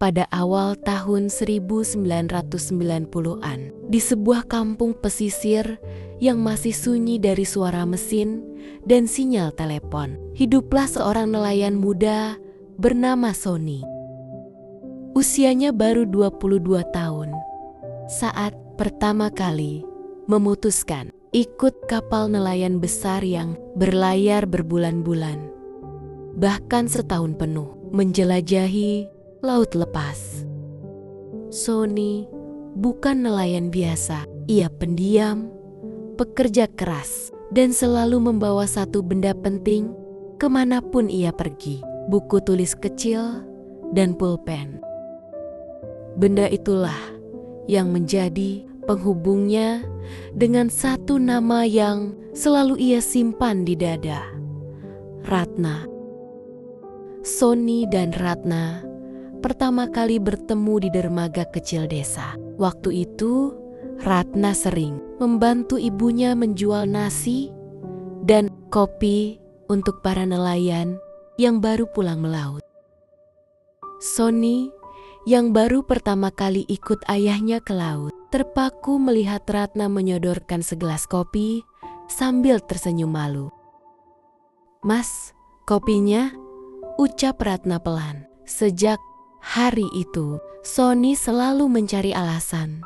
pada awal tahun 1990-an di sebuah kampung pesisir yang masih sunyi dari suara mesin dan sinyal telepon. Hiduplah seorang nelayan muda bernama Sony. Usianya baru 22 tahun saat pertama kali memutuskan ikut kapal nelayan besar yang berlayar berbulan-bulan, bahkan setahun penuh, menjelajahi laut lepas. Sony bukan nelayan biasa. Ia pendiam, pekerja keras, dan selalu membawa satu benda penting kemanapun ia pergi: buku tulis kecil dan pulpen. Benda itulah yang menjadi penghubungnya dengan satu nama yang selalu ia simpan di dada: Ratna. Sony dan Ratna pertama kali bertemu di dermaga kecil desa. Waktu itu, Ratna sering membantu ibunya menjual nasi dan kopi untuk para nelayan yang baru pulang melaut. Sony, yang baru pertama kali ikut ayahnya ke laut, terpaku melihat Ratna menyodorkan segelas kopi sambil tersenyum malu. "Mas, kopinya?" ucap Ratna pelan. Sejak hari itu, Sony selalu mencari alasan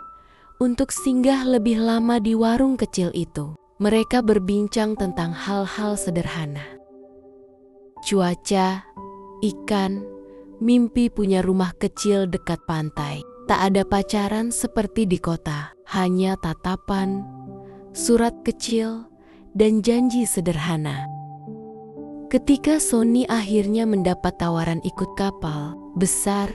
untuk singgah lebih lama di warung kecil itu. Mereka berbincang tentang hal-hal sederhana: cuaca, ikan, mimpi punya rumah kecil dekat pantai. Tak ada pacaran seperti di kota, hanya tatapan, surat kecil, dan janji sederhana. Ketika Sony akhirnya mendapat tawaran ikut kapal besar,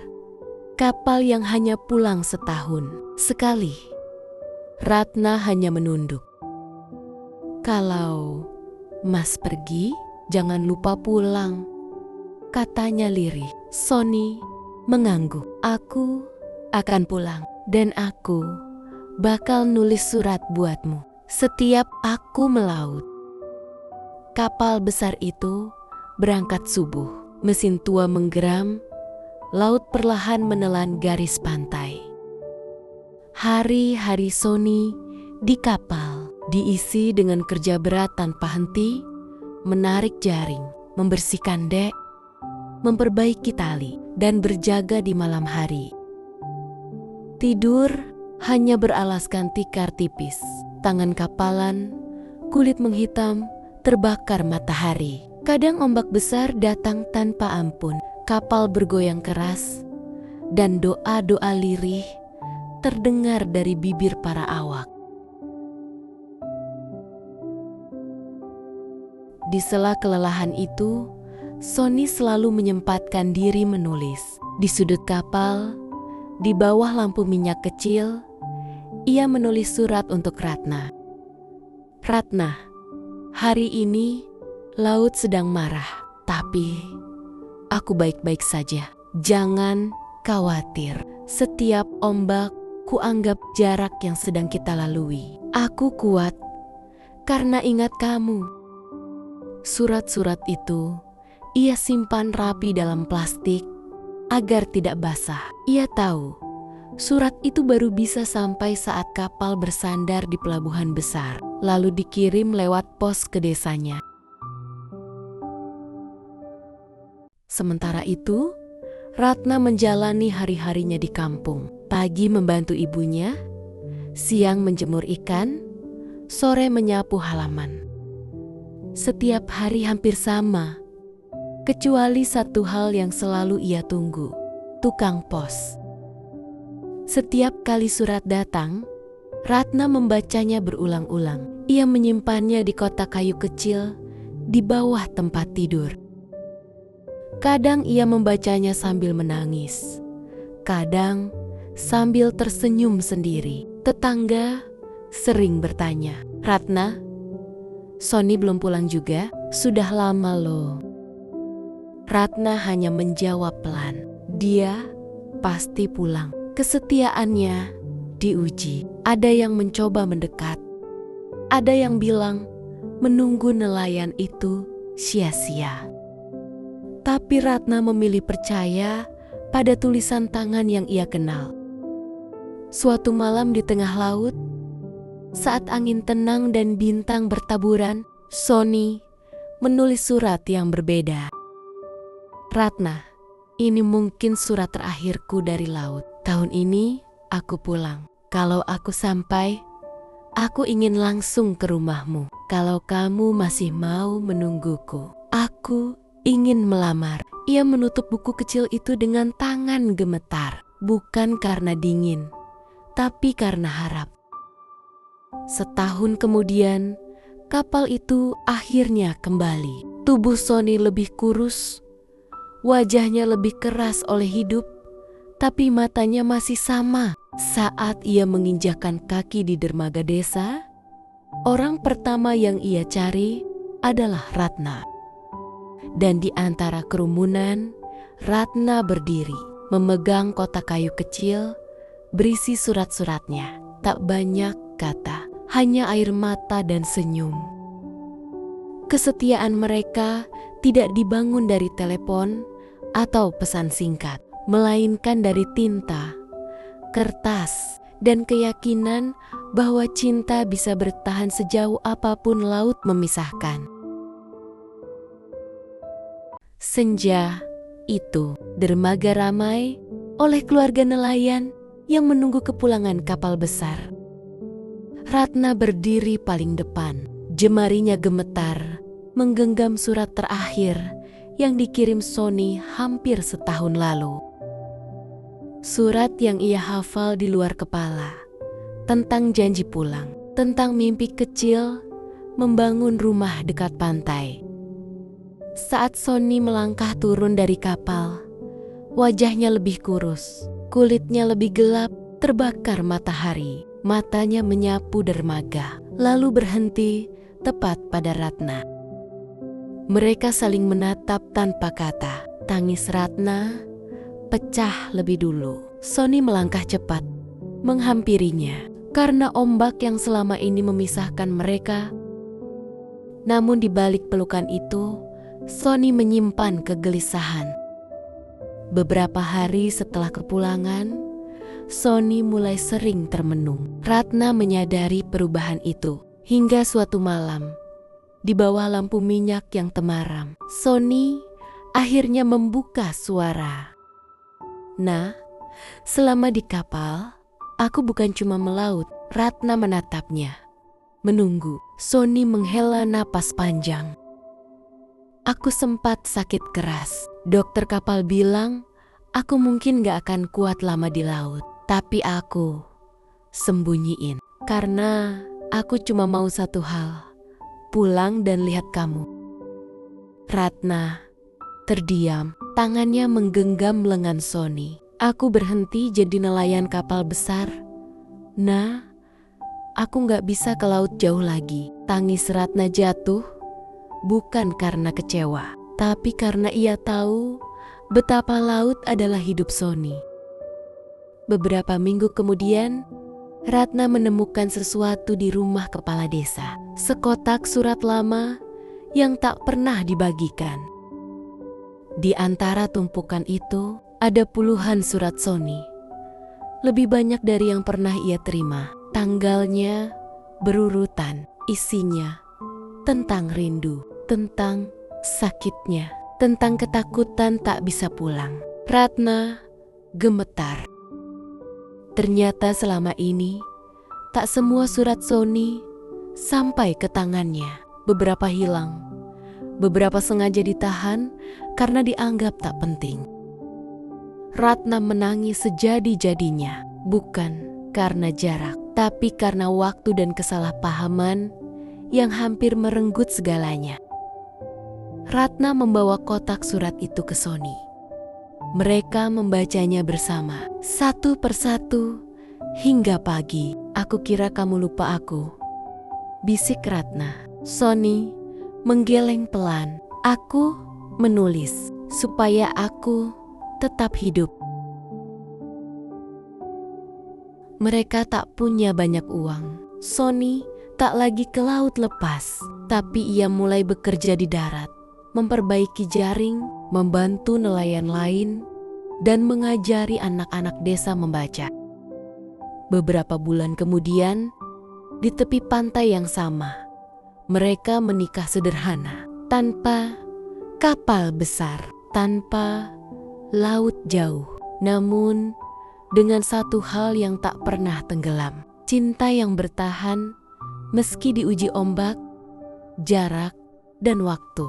kapal yang hanya pulang setahun sekali, Ratna hanya menunduk. "Kalau Mas pergi, jangan lupa pulang," katanya lirih. Sony mengangguk. "Aku akan pulang, dan aku bakal nulis surat buatmu setiap aku melaut." Kapal besar itu berangkat subuh. Mesin tua menggeram, laut perlahan menelan garis pantai. Hari-hari Sony di kapal diisi dengan kerja berat tanpa henti: menarik jaring, membersihkan dek, memperbaiki tali, dan berjaga di malam hari. Tidur hanya beralaskan tikar tipis. Tangan kapalan, kulit menghitam, terbakar matahari. Kadang ombak besar datang tanpa ampun. Kapal bergoyang keras, dan doa-doa lirih terdengar dari bibir para awak. Di sela kelelahan itu, Sony selalu menyempatkan diri menulis. Di sudut kapal, di bawah lampu minyak kecil, ia menulis surat untuk Ratna. "Ratna, hari ini laut sedang marah, tapi aku baik-baik saja. Jangan khawatir. Setiap ombak kuanggap jarak yang sedang kita lalui. Aku kuat karena ingat kamu." Surat-surat itu ia simpan rapi dalam plastik agar tidak basah. Ia tahu surat itu baru bisa sampai saat kapal bersandar di pelabuhan besar, lalu dikirim lewat pos ke desanya. Sementara itu, Ratna menjalani hari-harinya di kampung. Pagi membantu ibunya, siang menjemur ikan, sore menyapu halaman. Setiap hari hampir sama, kecuali satu hal yang selalu ia tunggu: tukang pos. Setiap kali surat datang, Ratna membacanya berulang-ulang. Ia menyimpannya di kotak kayu kecil di bawah tempat tidur. Kadang ia membacanya sambil menangis, kadang sambil tersenyum sendiri. Tetangga sering bertanya, "Ratna, Sony belum pulang juga? Sudah lama loh." Ratna hanya menjawab pelan, "Dia pasti pulang." Kesetiaannya diuji. Ada yang mencoba mendekat, ada yang bilang menunggu nelayan itu sia-sia. Tapi Ratna memilih percaya pada tulisan tangan yang ia kenal. Suatu malam di tengah laut, saat angin tenang dan bintang bertaburan, Sony menulis surat yang berbeda. Ratna, ini mungkin surat terakhirku dari laut. Tahun ini aku pulang. Kalau aku sampai, aku ingin langsung ke rumahmu. Kalau kamu masih mau menungguku, aku ingin melamar. Ia menutup buku kecil itu dengan tangan gemetar, bukan karena dingin, tapi karena harap. Setahun kemudian, kapal itu akhirnya kembali. Tubuh Sony lebih kurus, wajahnya lebih keras oleh hidup, tapi matanya masih sama. Saat ia menginjakkan kaki di dermaga desa, orang pertama yang ia cari adalah Ratna. Dan di antara kerumunan, Ratna berdiri, memegang kotak kayu kecil, berisi surat-suratnya. Tak banyak kata, hanya air mata dan senyum. Kesetiaan mereka tidak dibangun dari telepon atau pesan singkat, melainkan dari tinta, kertas, dan keyakinan bahwa cinta bisa bertahan sejauh apapun laut memisahkan. Senja itu, dermaga ramai oleh keluarga nelayan yang menunggu kepulangan kapal besar. Ratna berdiri paling depan, jemarinya gemetar, menggenggam surat terakhir yang dikirim Sony hampir setahun lalu. Surat yang ia hafal di luar kepala, tentang janji pulang, tentang mimpi kecil membangun rumah dekat pantai. Saat Sony melangkah turun dari kapal, wajahnya lebih kurus, kulitnya lebih gelap, terbakar matahari. Matanya menyapu dermaga, lalu berhenti tepat pada Ratna. Mereka saling menatap tanpa kata. Tangis Ratna pecah lebih dulu. Sony melangkah cepat, menghampirinya, karena ombak yang selama ini memisahkan mereka. Namun di balik pelukan itu, Sony menyimpan kegelisahan. Beberapa hari setelah kepulangan, Sony mulai sering termenung. Ratna menyadari perubahan itu hingga suatu malam, di bawah lampu minyak yang temaram, Sony akhirnya membuka suara. Nah, selama di kapal, aku bukan cuma melaut. Ratna menatapnya, menunggu. Sony menghela napas panjang. Aku sempat sakit keras. Dokter kapal bilang, aku mungkin gak akan kuat lama di laut. Tapi aku sembunyiin, karena aku cuma mau satu hal, pulang dan lihat kamu. Ratna terdiam, tangannya menggenggam lengan Sony. Aku berhenti jadi nelayan kapal besar. Nah, aku gak bisa ke laut jauh lagi. Tangis Ratna jatuh, bukan karena kecewa, tapi karena ia tahu betapa laut adalah hidup Sony. Beberapa minggu kemudian, Ratna menemukan sesuatu di rumah kepala desa. Sekotak surat lama yang tak pernah dibagikan. Di antara tumpukan itu, ada puluhan surat Sony. Lebih banyak dari yang pernah ia terima. Tanggalnya berurutan, isinya tentang rindu, tentang sakitnya, tentang ketakutan tak bisa pulang. Ratna gemetar. Ternyata selama ini, tak semua surat Sony sampai ke tangannya. Beberapa hilang, beberapa sengaja ditahan karena dianggap tak penting. Ratna menangis sejadi-jadinya, bukan karena jarak, tapi karena waktu dan kesalahpahaman yang hampir merenggut segalanya. Ratna membawa kotak surat itu ke Sony. Mereka membacanya bersama, satu persatu, hingga pagi. Aku kira kamu lupa aku, bisik Ratna. Sony menggeleng pelan. Aku menulis supaya aku tetap hidup. Mereka tak punya banyak uang. Sony tak lagi ke laut lepas, tapi ia mulai bekerja di darat, memperbaiki jaring, membantu nelayan lain, dan mengajari anak-anak desa membaca. Beberapa bulan kemudian, di tepi pantai yang sama, mereka menikah sederhana, tanpa kapal besar, tanpa laut jauh. Namun, dengan satu hal yang tak pernah tenggelam, cinta yang bertahan meski diuji ombak, jarak, dan waktu.